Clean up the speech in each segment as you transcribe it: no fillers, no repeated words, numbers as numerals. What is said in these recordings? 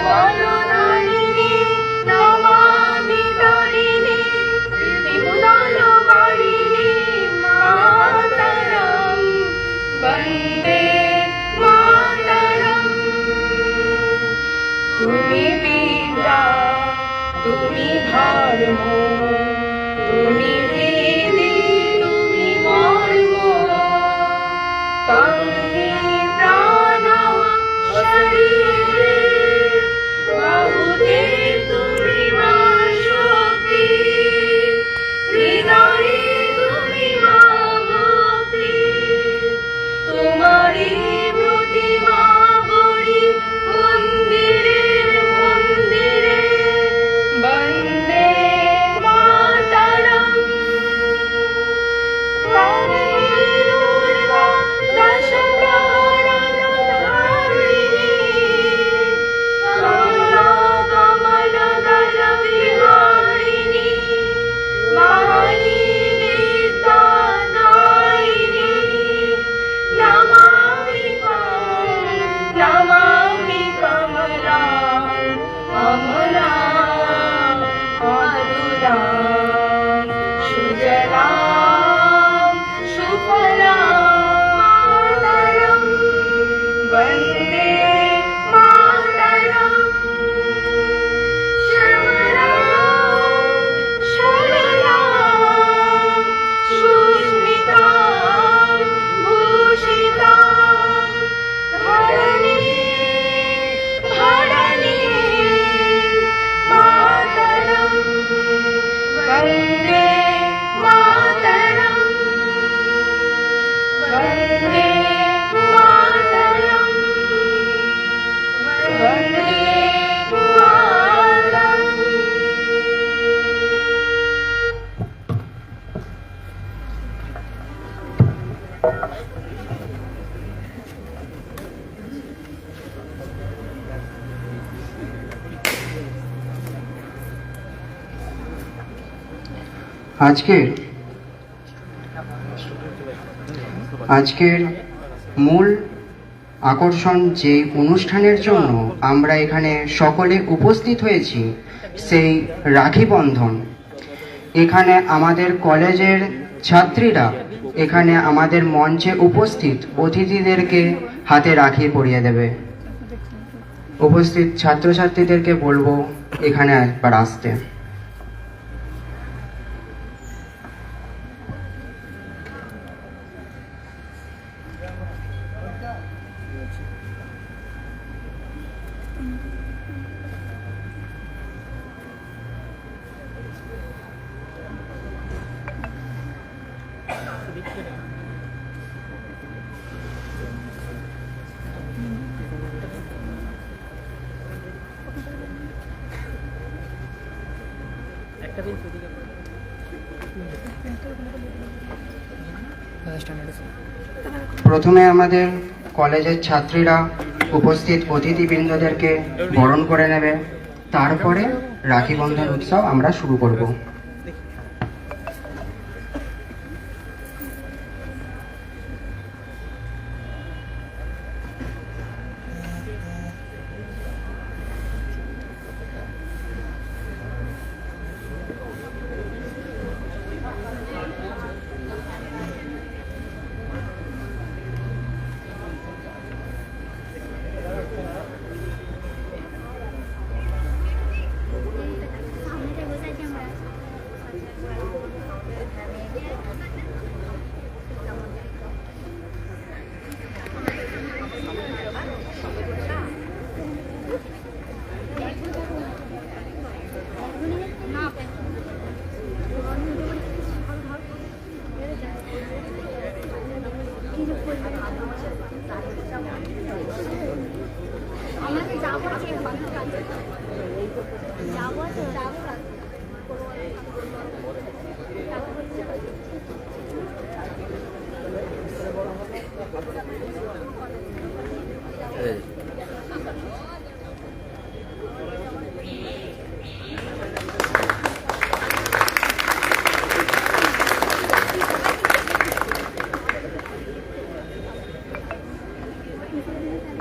বরদায়িনী নমামি তারিণী বিমলালকারিণী মাতরম বন্দে মাতরম। তুমি বিদ্যা, তুমি ধর্ম, তুমি হৃদি, তুমি মর্ম, তন্নি প্রাণ শরীরে বাহুতে তুমি মা শক্তি, হৃদয়ে তুমি মা ভক্তি। তোমারি প্রতিমা গড়ি মন্দিরে মন্দিরে বন্দে মাতরম। কালী দুর্গা দশ প্রহরণধারিণী কমলা কমল দল বিহারিণী মহানী বিদ্যা দায়িনী নমামি নমামি কমলা অমলা মধুরা সুজলা সুফলা মাতরম বন্দে মাতরম। শ্যামলা সরলা সুস্মিতা ভূষিতা ধরণী ধরণী মাতরম বন্দে মাতরম বন্দে মাতরম বন্দে মাতরম। আজকের মূল আকর্ষণ যে অনুষ্ঠানের জন্য আমরা এখানে সকলে উপস্থিত হয়েছি, সেই রাখি বন্ধন। এখানে আমাদের কলেজের ছাত্রীরা এখানে আমাদের মঞ্চে উপস্থিত অতিথিদেরকে হাতে রাখি পরিয়ে দেবে। উপস্থিত ছাত্রছাত্রীদেরকে বলবো এখানে একবার আসতে। প্রথমে আমাদের কলেজের ছাত্রীরা উপস্থিত অতিথিবৃন্দদেরকে বরণ করে নেবে, তারপরে রাখি বন্ধন উৎসব আমরা শুরু করব।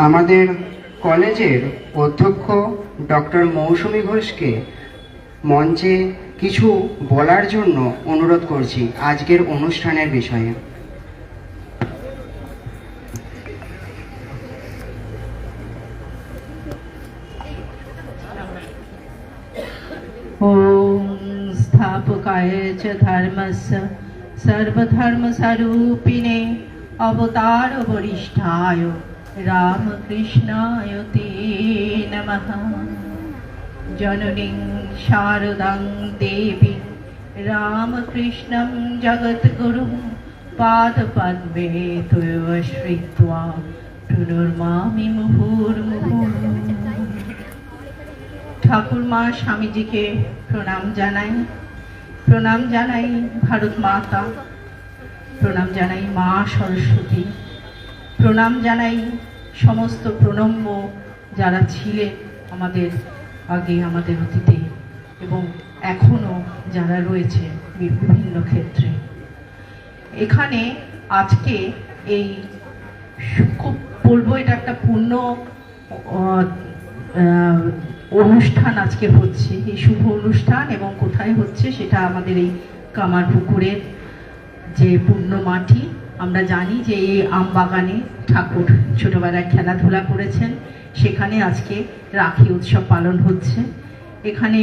আমাদের কলেজের অধ্যক্ষ ডক্টর মৌসুমী ঘোষকে মঞ্চে কিছু বলার জন্য অনুরোধ করছি আজকের অনুষ্ঠানের বিষয়ে। ॐ स्थापकाय च धर्मस्य सर्वधर्मस्वरूपिणे अवतारवरिष्ठाय रामकृष्णाय ते नमः। जननीं शारदां देवीं रामकृष्णं जगद्गुरुं पादपद्मे त्वश्रित्वा पुनर्मामि मुहुर्मुहुः। ঠাকুর মা স্বামীজিকে প্রণাম জানাই ভারত মাতা, প্রণাম জানাই মা সরস্বতী, প্রণাম জানাই সমস্ত প্রণম্য যারা ছিলেন আমাদের আগে, আমাদের অতীতে এবং এখনো যারা রয়েছে বিভিন্ন ক্ষেত্রে। এখানে আজকে এই খুব বলবো এটা একটা পূর্ণ অনুষ্ঠান আজকে হচ্ছে, এই শুভ অনুষ্ঠান, এবং কোথায় হচ্ছে সেটা আমাদের এই কামারপুকুরের যে পূর্ণ মাটি। আমরা জানি যে এই আম বাগানে ঠাকুর ছোটবেলায় খেলাধুলা করেছেন, সেখানে আজকে রাখি উৎসব পালন হচ্ছে। এখানে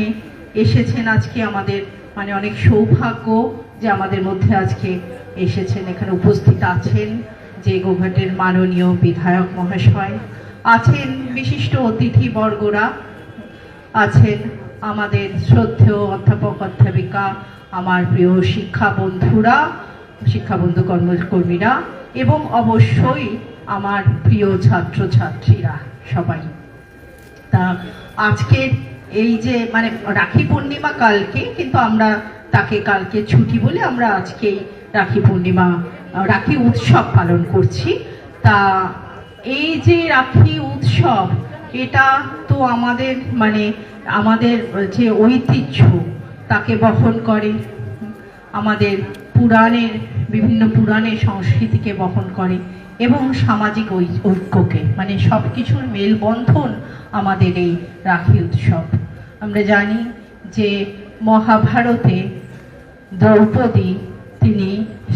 এসেছেন আজকে আমাদের মানে অনেক সৌভাগ্য যে আমাদের মধ্যে আজকে এসেছেন, এখানে উপস্থিত আছেন যে গোঘাটের মাননীয় বিধায়ক মহাশয় আছেন, বিশিষ্ট অতিথিবর্গরা আছেন, আমাদের শ্রদ্ধেয় অধ্যাপক অধ্যাপিকা, আমার প্রিয় শিক্ষা বন্ধু কর্মকর্মীরা, এবং অবশ্যই আমার প্রিয় ছাত্রছাত্রীরা সবাই। তা আজকে এই যে মানে রাখি পূর্ণিমা কালকে, কিন্তু আমরা তাকে কালকে ছুটি বলে আমরা আজকেই রাখি উৎসব পালন করছি। তা এই যে রাখি উৎসব, এটা তো আমাদের মানে আমাদের যে ঐতিহ্য তাকে বহন করে, আমাদের বিভিন্ন পুরাণের সংস্কৃতিকে বহন করে এবং সামাজিক ঐক্যকে, মানে সব কিছুর মেলবন্ধন আমাদের এই রাখি উৎসব। আমরা জানি যে মহাভারতে দ্রৌপদী তিনি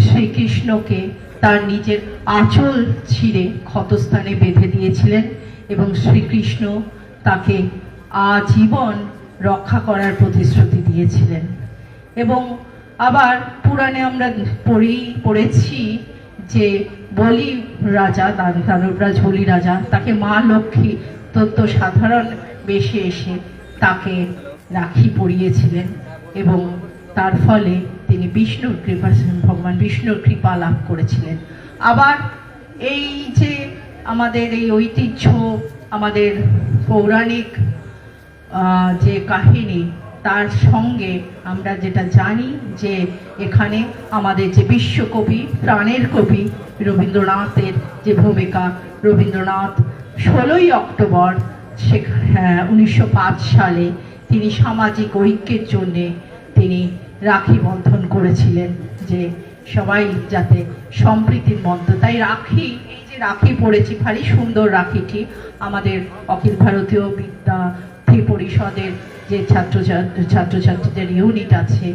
শ্রীকৃষ্ণকে তার নিজের আঁচল ছিঁড়ে ক্ষতস্থানে বেঁধে দিয়েছিলেন এবং শ্রীকৃষ্ণ তাকে আজীবন রক্ষা করার প্রতিশ্রুতি দিয়েছিলেন। এবং আবার পুরাণে আমরা পড়েছি যে বলি রাজা, দানবরাজ বলি রাজা, তাকে মা লক্ষ্মী তত্ত্ব সাধারণ বেশে এসে তাকে রাখি পরিয়েছিলেন এবং তার ফলে তিনি ভগবান বিষ্ণুর কৃপা লাভ করেছিলেন। আবার এই যে আমাদের এই ঐতিহ্য, আমাদের পৌরাণিক যে কাহিনী, তার সঙ্গে আমরা যেটা জানি যে এখানে আমাদের যে বিশ্বকবি, প্রাণের কবি রবীন্দ্রনাথের যে ভূমিকা, রবীন্দ্রনাথ 16ই অক্টোবর 1905 সালে তিনি সামাজিক ঐক্যের জন্যে তিনি রাখি বন্ধন করেছিলেন, যে সবাই যাতে সম্প্রীতির মধ্যে। তাই রাখি, এই যে রাখি পড়েছি, ভারী সুন্দর রাখিটি, আমাদের অখিল ভারতীয় বিদ্যার্থী পরিষদের যে ছাত্রছাত্রীদের ইউনিট আছে,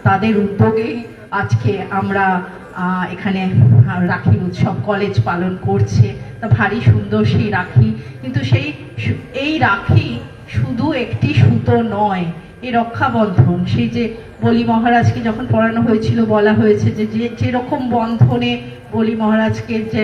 তাদের উদ্যোগে আজকে আমরা এখানে রাখি উৎসব কলেজ পালন করছে। তা ভারী সুন্দর সেই রাখি, কিন্তু এই রাখি শুধু একটি সুতো নয়, এই রক্ষাবন্ধন, সেই যে বলি মহারাজকে যখন পড়ানো হয়েছিল বলা হয়েছে যে যেরকম বন্ধনে বলি মহারাজকে যে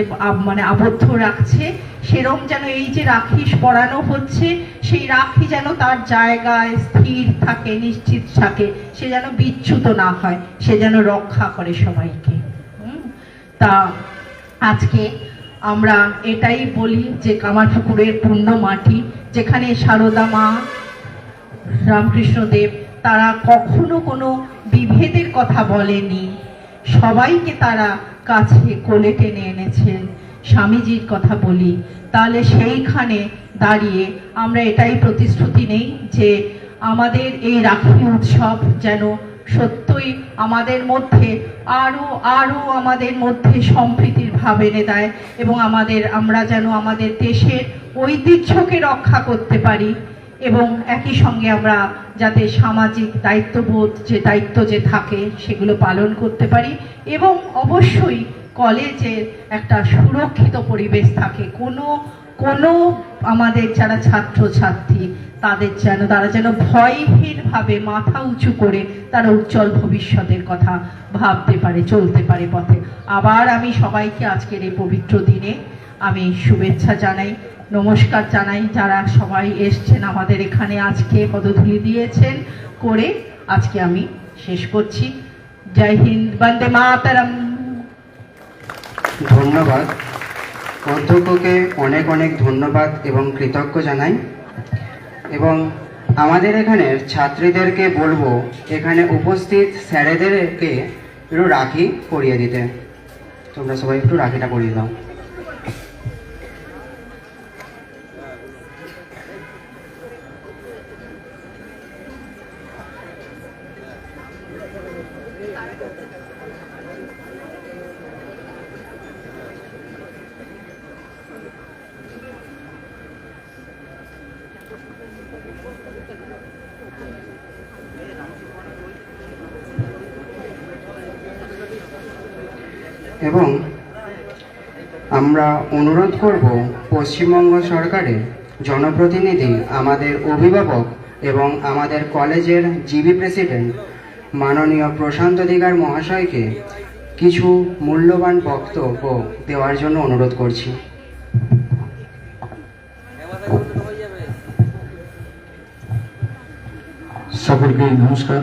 মানে আবদ্ধ রাখছে, সেরকম যেন এই যে রাখি পরানো হচ্ছে, সেই রাখি যেন তার জায়গায় স্থির থাকে, নিশ্চিত থাকে, সে যেন বিচ্যুত না হয়, সে যেন রক্ষা করে সবাইকে। তা আজকে আমরা এটাই বলি যে কামারপুকুরের পূর্ণ মাটি, যেখানে সারদা মা, রামকৃষ্ণদেব তারা কখনো কোনো বিভেদের কথা বলেনি, সবাইকে তারা কাছে কোলে টেনে এনেছেন। স্বামীজির কথা বলি, তাহলে সেইখানে দাঁড়িয়ে আমরা এটাই প্রতিশ্রুতি নেই যে আমাদের এই রাখি উৎসব যেন সত্যই আমাদের মধ্যে আরো আমাদের মধ্যে সম্প্রীতির ভাব এনে দেয় এবং আমরা যেন আমাদের দেশের ঐতিহ্যকে রক্ষা করতে পারি, এবং একই সঙ্গে আমরা যাতে সামাজিক দায়িত্ববোধ দায়িত্ব যে থাকে সেগুলো পালন করতে পারি এবং অবশ্যই কলেজের একটা সুরক্ষিত পরিবেশ থাকে। কোনো আমাদের যারা ছাত্রছাত্রী তারা যেন ভয়হীনভাবে মাথা উঁচু করে তারা উজ্জ্বল ভবিষ্যতের কথা ভাবতে পারে, চলতে পারে পথে। আবার আমি সবাইকে আজকের এই পবিত্র দিনে আমি শুভেচ্ছা জানাই, নমস্কার জানাই। যারা সবাই এসছেন আমাদের এখানে আজকে পদধূলি দিয়েছেন করে আজকে আমি শেষ করছি। জয় হিন্দ, বন্দে মাতরম। ধন্যবাদ। অধ্যক্ষকে অনেক অনেক ধন্যবাদ এবং কৃতজ্ঞ জানাই। এবং আমাদের এখানের ছাত্রীদেরকে বলবো এখানে উপস্থিত স্যারেদেরকে একটু রাখি পরিয়ে দিতে। তোমরা সবাই একটু রাখিটা পরিয়ে দাও। এবং আমরা অনুরোধ করব পশ্চিমবঙ্গ সরকারের জনপ্রতিনিধি, আমাদের অভিভাবক এবং আমাদের কলেজের জিবি প্রেসিডেন্ট মাননীয় প্রশান্ত দিগার মহাশয়কে কিছু মূল্যবান বক্তব্য দেওয়ার জন্য অনুরোধ করছি। সকলকে নমস্কার।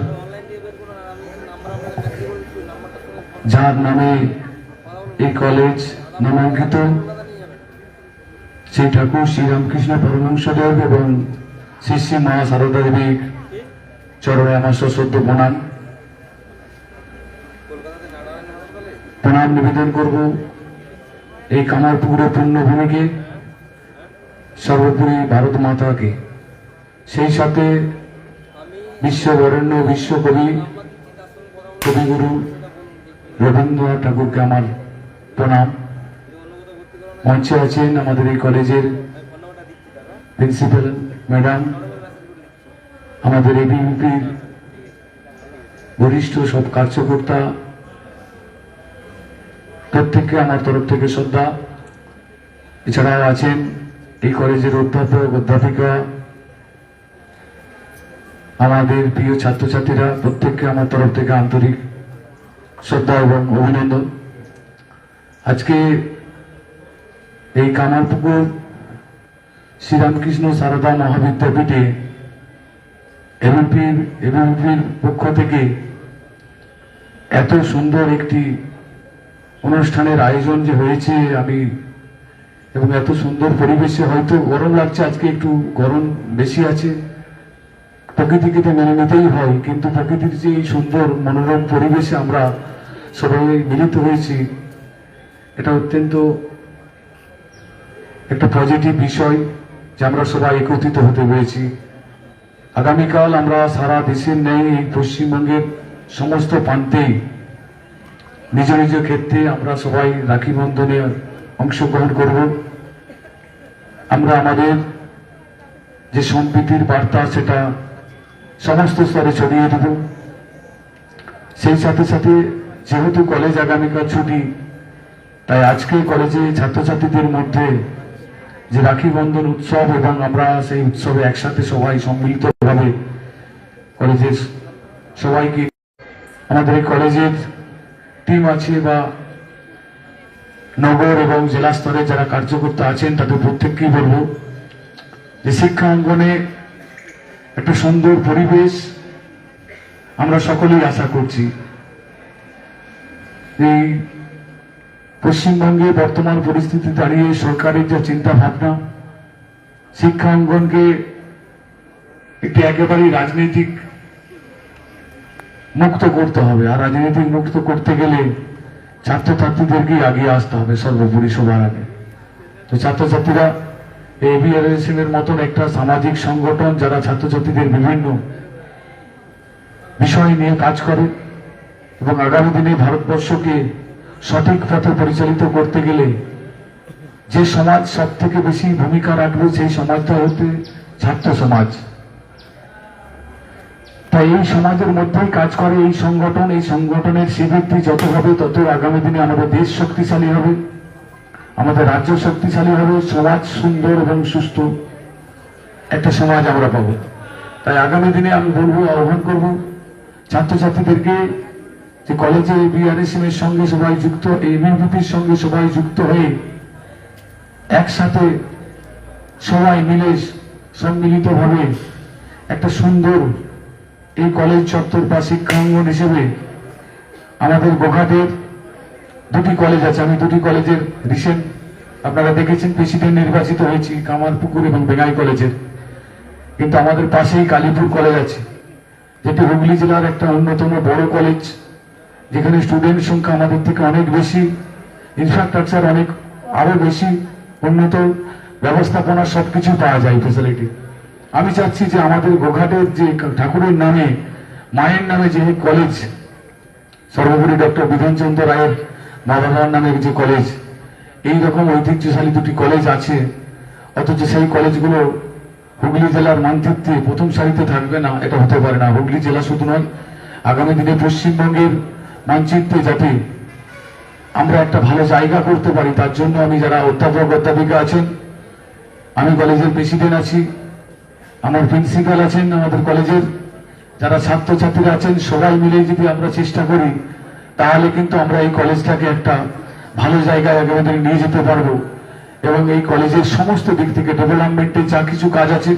যার নামে এই কলেজ নামাঙ্কিত শ্রী ঠাকুর শ্রীরামকৃষ্ণ পরমহংসদেব এবং শ্রী শ্রী মা সারদা দেবীর চরণে আমার সশ্রদ্ধ প্রণাম নিবেদন করব এই কামারপুকুরের পুণ্যভূমিকে, সর্বোপরি ভারত মাতাকে, সেই সাথে বিশ্ববরেণ্য বিশ্বকবি কবিগুরু রবীন্দ্রনাথ ঠাকুরকে আমার প্রণাম। মঞ্চে আছেন আমাদের এই কলেজের প্রিন্সিপাল ম্যাডাম, আমাদের এবিভিপির বরিষ্ঠ সব কার্যকর্তা, প্রত্যেককে আমার তরফ থেকে শ্রদ্ধা। এছাড়াও আছেন এই কলেজের অধ্যাপক অধ্যাপিকা, আমাদের প্রিয় ছাত্রছাত্রীরা, প্রত্যেককে আমার তরফ থেকে আন্তরিক শ্রদ্ধা এবং অভিনন্দন। আজকে এই কামারপুকুর শ্রীরামকৃষ্ণ সারদা মহাবিদ্যাপীঠে এবিভিপির পক্ষ থেকে এত সুন্দর একটি অনুষ্ঠানের আয়োজন যে হয়েছে, আমি এবং এত সুন্দর পরিবেশে, হয়তো গরম লাগছে, আজকে একটু গরম বেশি আছে, প্রকৃতিকে তো মেনে নিতেই হয়, কিন্তু প্রকৃতির যে এই সুন্দর মনোরম পরিবেশে আমরা সবাই মিলিত হয়েছি, এটা অত্যন্ত একটা পজিটিভ বিষয় যে আমরা সবাই একত্রিত হতে পেরেছি। আগামীকাল আমরা সারা দেশের ন্যায় এই পশ্চিমবঙ্গের সমস্ত প্রান্তেই নিজ নিজ ক্ষেত্রে আমরা সবাই রাখি বন্ধনে অংশগ্রহণ করব। আমরা আমাদের যে সম্প্রীতির বার্তা সেটা সমস্ত স্তরে ছড়িয়ে দেব। সেই সাথে সাথে যেহেতু কলেজ আগামীকাল ছুটি, তাই আজকে কলেজে ছাত্রছাত্রীদের মধ্যে যে রাখি বন্ধন উৎসব, এবং আমরা সেই উৎসবে একসাথে সবাই সম্মিলিতভাবে কলেজের সবাইকে, আমাদের এই কলেজের টিম আছে বা নগর এবং জেলা স্তরে যারা কার্যকর্তা আছেন তাদের প্রত্যেককেই বলব যে শিক্ষা অঙ্গনে একটা সুন্দর পরিবেশ আমরা সকলেই আশা করছি। এই পশ্চিমবঙ্গে বর্তমান পরিস্থিতি দাঁড়িয়ে সরকারের যে চিন্তা ভাবনা, শিক্ষা অঙ্গনকে একটি একেবারেই রাজনৈতিক মুক্ত করতে হবে। আর রাজনৈতিক মুক্ত করতে গেলে ছাত্রছাত্রীদেরকে এগিয়ে আসতে হবে সর্বোপরি সবার আগে। তো ছাত্রছাত্রীরা এবিআরএসএম এর মতন একটা সামাজিক সংগঠন যারা ছাত্রছাত্রীদের বিভিন্ন বিষয় নিয়ে কাজ করে এবং আগামী দিনে ভারতবর্ষকে সঠিক পথে পরিচালিত করতে গেলে যে সমাজ সব থেকে বেশি ভূমিকা রাখবে সেই সমাজটা হতে ছাত্র সমাজ। তাই এই সমাজের মধ্যেই কাজ করে এই সংগঠন। এই সংগঠনের শ্রীবৃদ্ধি যত হবে তত আগামী দিনে আমাদের দেশ শক্তিশালী হবে, আমাদের রাজ্য শক্তিশালী হবে, সমাজ সুন্দর এবং সুস্থ একটা সমাজ আমরা পাবো। তাই আগামী দিনে আমি বলবো, আহ্বান করব ছাত্রছাত্রীদেরকে যে কলেজে বিআরএসএম এর সঙ্গে সবাই যুক্ত, এবিভিপির সঙ্গে সবাই যুক্ত হয়ে একসাথে সবাই মিলে সম্মিলিতভাবে একটা সুন্দর এই কলেজ চত্বর বা শিক্ষাঙ্গন হিসেবে আমাদের গোঘাটের দুটি কলেজ আছে। আমি দুটি কলেজের রিসেন্ট আপনারা দেখেছেন প্রেসিডেন্ট নির্বাচিত হয়েছি, কামারপুকুর এবং বেঙ্গাই কলেজের। কিন্তু আমাদের পাশেই কালীপুর কলেজ আছে, যেটি হুগলি জেলার একটা অন্যতম বড় কলেজ, যেখানে স্টুডেন্ট সংখ্যা আমাদের থেকে অনেক বেশি, ইনফ্রাস্ট্রাকচার অনেক আরো বেশি উন্নত, ব্যবস্থাপনা সবকিছু পাওয়া যায় ফেসিলিটি। আমি চাচ্ছি যে আমাদের গোঘাটের যে ঠাকুরের নামে, মায়ের নামে যে কলেজ, সর্বোপরি ডক্টর বিধানচন্দ্র রায়ের মা বাবার নামের যে কলেজ, এই রকম ঐতিহ্যশালী দুটি কলেজ আছে, অথচ সেই কলেজগুলো হুগলি জেলার মানচিত্রে প্রথম সারিতে থাকবে না, এটা হতে পারে না। হুগলি জেলা শুধু নয়, আগামী দিনে পশ্চিমবঙ্গের মানচিত্রে যাতে আমরা একটা ভালো জায়গা করতে পারি, তার জন্য আমি যারা অধ্যাপক অধ্যাপিকা আছেন, আমি কলেজের প্রেসিডেন্ট আছি, আমার প্রিন্সিপাল আছেন, আমাদের কলেজের যারা ছাত্রছাত্রীরা আছেন, সবাই মিলে যদি আমরা চেষ্টা করি, তাহলে কিন্তু আমরা এই কলেজটাকে একটা ভালো জায়গায় আগামী দিনে নিয়ে যেতে পারবো। এবং এই কলেজের সমস্ত দিক থেকে ডেভেলপমেন্টের যা কিছু কাজ আছে,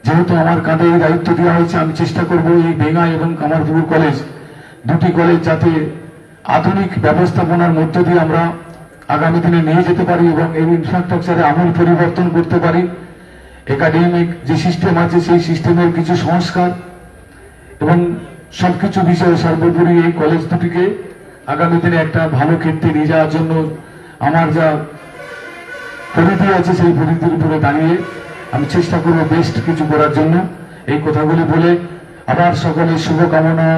যেহেতু আমার কাঁধে এই দায়িত্ব দেওয়া হয়েছে, আমি চেষ্টা করব এই বেঙ্গাই এবং কামারপুকুর কলেজ দুটি কলেজ যাতে আধুনিক ব্যবস্থাপনার মধ্য দিয়ে আমরা আগামী দিনে নিয়ে যেতে পারি এবং এই ইনফ্রাস্ট্রাকচারে আমূল পরিবর্তন করতে পারি। একাডেমিক যে সিস্টেম আছে সেই সিস্টেমের কিছু সংস্কার এবং সবকিছু বিষয়ে সর্বোপরি এই কলেজ দুটিকে আগামী দিনে একটা ভালো ক্ষেত্রে নিয়ে যাওয়ার জন্য আমার যা পরিধি আছে সেই পরিধির উপরে দাঁড়িয়ে আমি চেষ্টা করব বেস্ট কিছু করার জন্য। এই কথাগুলি বলে আবার সকলের শুভকামনা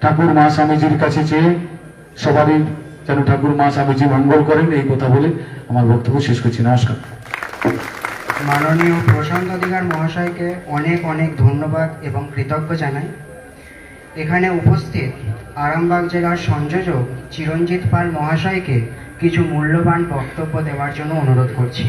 ঠাকুর মা স্বামীজির কাছে চেয়ে সবারই যেন ঠাকুর মা স্বামীজি মঙ্গল করেন, এই কথা বলে আমার বক্তব্য শেষ করছি। নমস্কার। মাননীয় প্রশান্ত অধিকার মহাশয়কে অনেক অনেক ধন্যবাদ এবং কৃতজ্ঞ জানাই। এখানে উপস্থিত আরামবাগ জেলার সংযোজক চিরঞ্জিত পাল মহাশয়কে কিছু মূল্যবান বক্তব্য দেওয়ার জন্য অনুরোধ করছি।